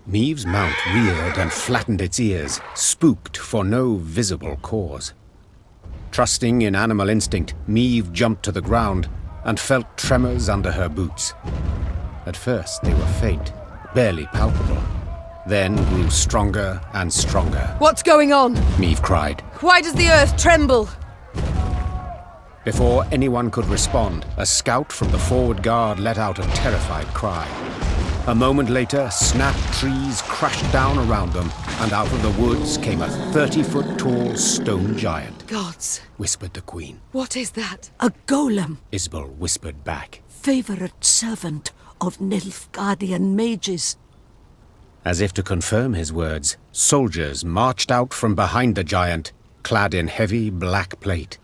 Meve's mount reared and flattened its ears, spooked for no visible cause. Trusting in animal instinct, Meve jumped to the ground and felt tremors under her boots. At first they were faint, barely palpable, then grew stronger and stronger. What's going on? Meve cried. Why does the earth tremble? Before anyone could respond, a scout from the forward guard let out a terrified cry. A moment later, snapped trees crashed down around them, and out of the woods came a 30-foot-tall stone giant. Gods, whispered the queen. What is that? A golem. Isbel whispered back. Favorite servant of Nilfgaardian mages. As if to confirm his words, soldiers marched out from behind the giant, clad in heavy black plate.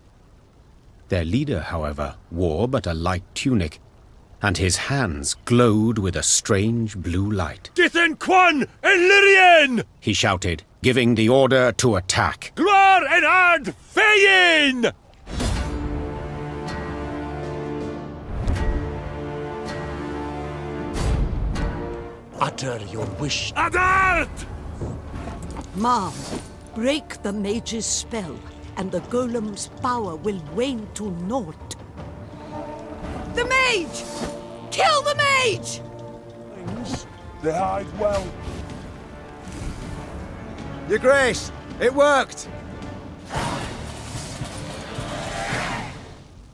Their leader, however, wore but a light tunic, and his hands glowed with a strange blue light. Dithen Quan Illyrian! He shouted, giving the order to attack. Gloire en Ard Feyin! Utter your wish. Adart! Mom, break the mage's spell, and the golem's power will wane to naught. The mage! Kill the mage! They hide well. Your Grace, it worked!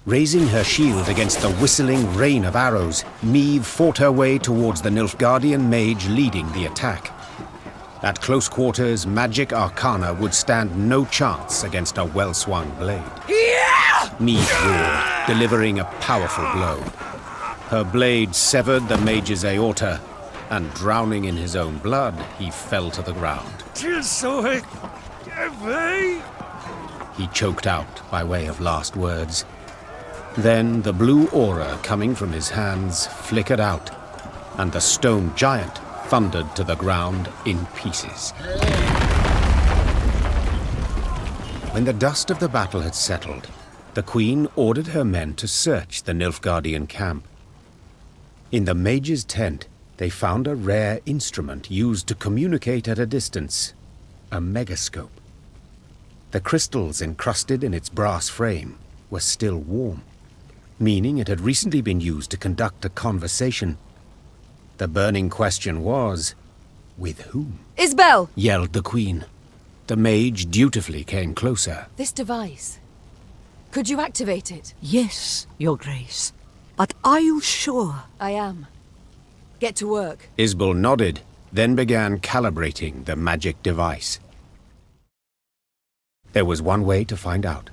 Raising her shield against the whistling rain of arrows, Meve fought her way towards the Nilfgaardian mage leading the attack. At close quarters, magic arcana would stand no chance against a well-swung blade. Yeah! Meve roared, delivering a powerful blow. Her blade severed the mage's aorta, and drowning in his own blood, he fell to the ground. He choked out by way of last words. Then the blue aura coming from his hands flickered out, and the stone giant thundered to the ground in pieces. When the dust of the battle had settled, the queen ordered her men to search the Nilfgaardian camp. In the mage's tent, they found a rare instrument used to communicate at a distance, a megascope. The crystals encrusted in its brass frame were still warm, meaning it had recently been used to conduct a conversation. The burning question was, with whom? Isbel! Yelled the queen. The mage dutifully came closer. This device. Could you activate it? Yes, Your Grace. But are you sure? I am. Get to work. Isbel nodded, then began calibrating the magic device. There was one way to find out.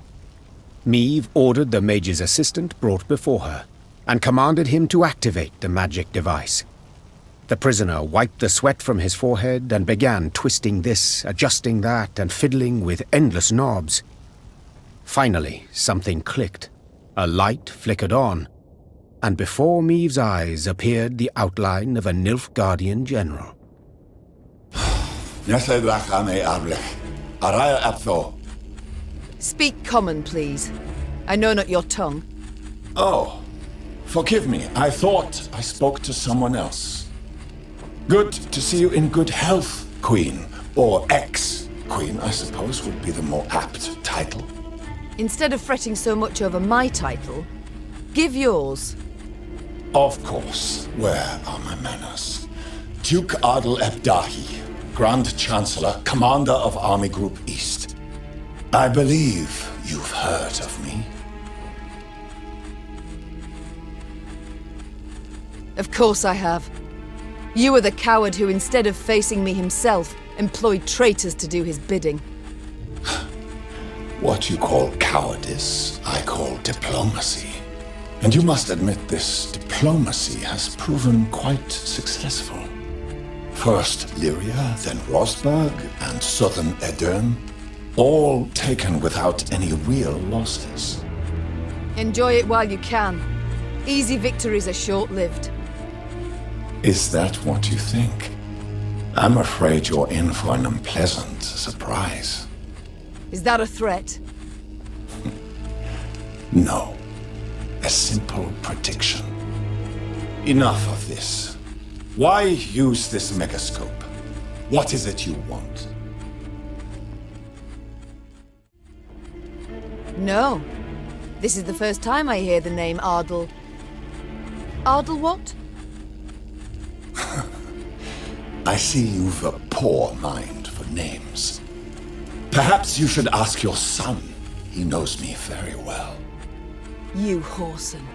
Meve ordered the mage's assistant brought before her, and commanded him to activate the magic device. The prisoner wiped the sweat from his forehead and began twisting this, adjusting that, and fiddling with endless knobs. Finally, something clicked. A light flickered on, and before Meve's eyes appeared the outline of a Nilfgaardian general. Ardal Aep. Speak common, please. I know not your tongue. Oh, forgive me. I thought I spoke to someone else. Good to see you in good health, Queen. Or ex-Queen, I suppose, would be the more apt title. Instead of fretting so much over my title, give yours. Of course. Where are my manners? Duke Ardal Aep Dahy, Grand Chancellor, Commander of Army Group East. I believe you've heard of me. Of course I have. You are the coward who, instead of facing me himself, employed traitors to do his bidding. What you call cowardice, I call diplomacy. And you must admit this diplomacy has proven quite successful. First Lyria, then Rosberg, and southern Aedirn, all taken without any real losses. Enjoy it while you can. Easy victories are short-lived. Is that what you think? I'm afraid you're in for an unpleasant surprise. Is that a threat? No. A simple prediction. Enough of this. Why use this megascope? What is it you want? No. This is the first time I hear the name Ardal. Ardal what? I see you've a poor mind for names. Perhaps you should ask your son. He knows me very well. You whoreson.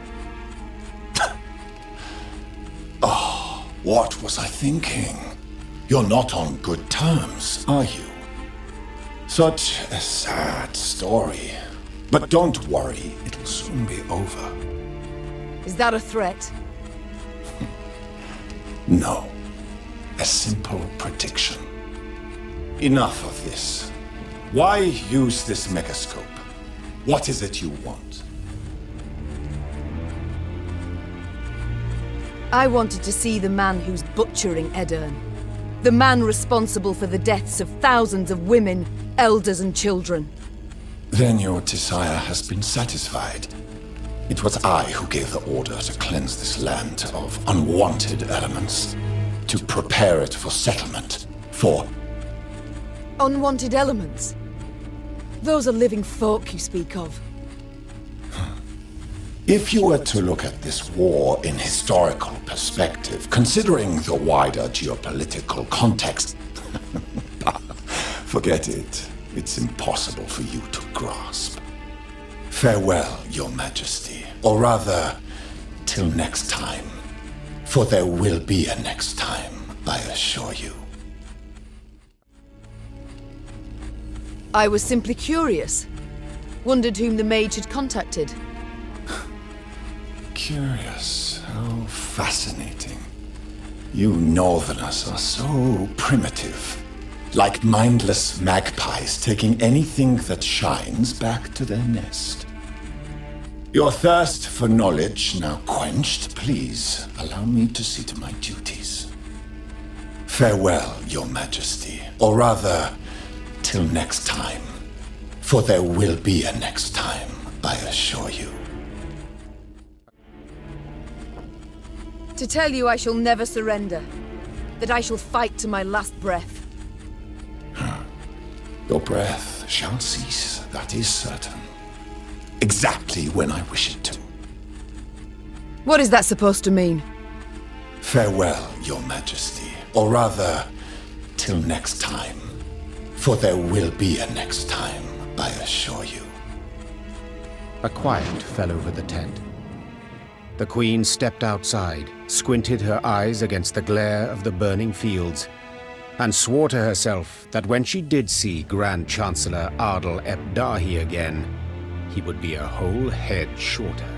Oh, what was I thinking? You're not on good terms, are you? Such a sad story. But don't worry, it'll soon be over. Is that a threat? No. A simple prediction. Enough of this. Why use this megascope? What is it you want? I wanted to see the man who's butchering Aedirn. The man responsible for the deaths of thousands of women, elders and children. Then your desire has been satisfied. It was I who gave the order to cleanse this land of unwanted elements, to prepare it for settlement, for... Unwanted elements? Those are living folk you speak of. If you were to look at this war in historical perspective, considering the wider geopolitical context, forget it. It's impossible for you to grasp. Farewell, Your Majesty. Or rather, till next time. For there will be a next time, I assure you. I was simply curious. Wondered whom the mage had contacted. Curious. How fascinating. You Northerners are so primitive. Like mindless magpies taking anything that shines back to their nest. Your thirst for knowledge now quenched, please allow me to see to my duties. Farewell, Your Majesty. Or rather, till next time. For there will be a next time, I assure you. To tell you I shall never surrender. That I shall fight to my last breath. Your breath shall cease, that is certain. Exactly when I wish it to. What is that supposed to mean? Farewell, Your Majesty. Or rather, till next time. For there will be a next time, I assure you. A quiet fell over the tent. The Queen stepped outside, squinted her eyes against the glare of the burning fields, and swore to herself that when she did see Grand Chancellor Ardal Aep Dahy again, he would be a whole head shorter.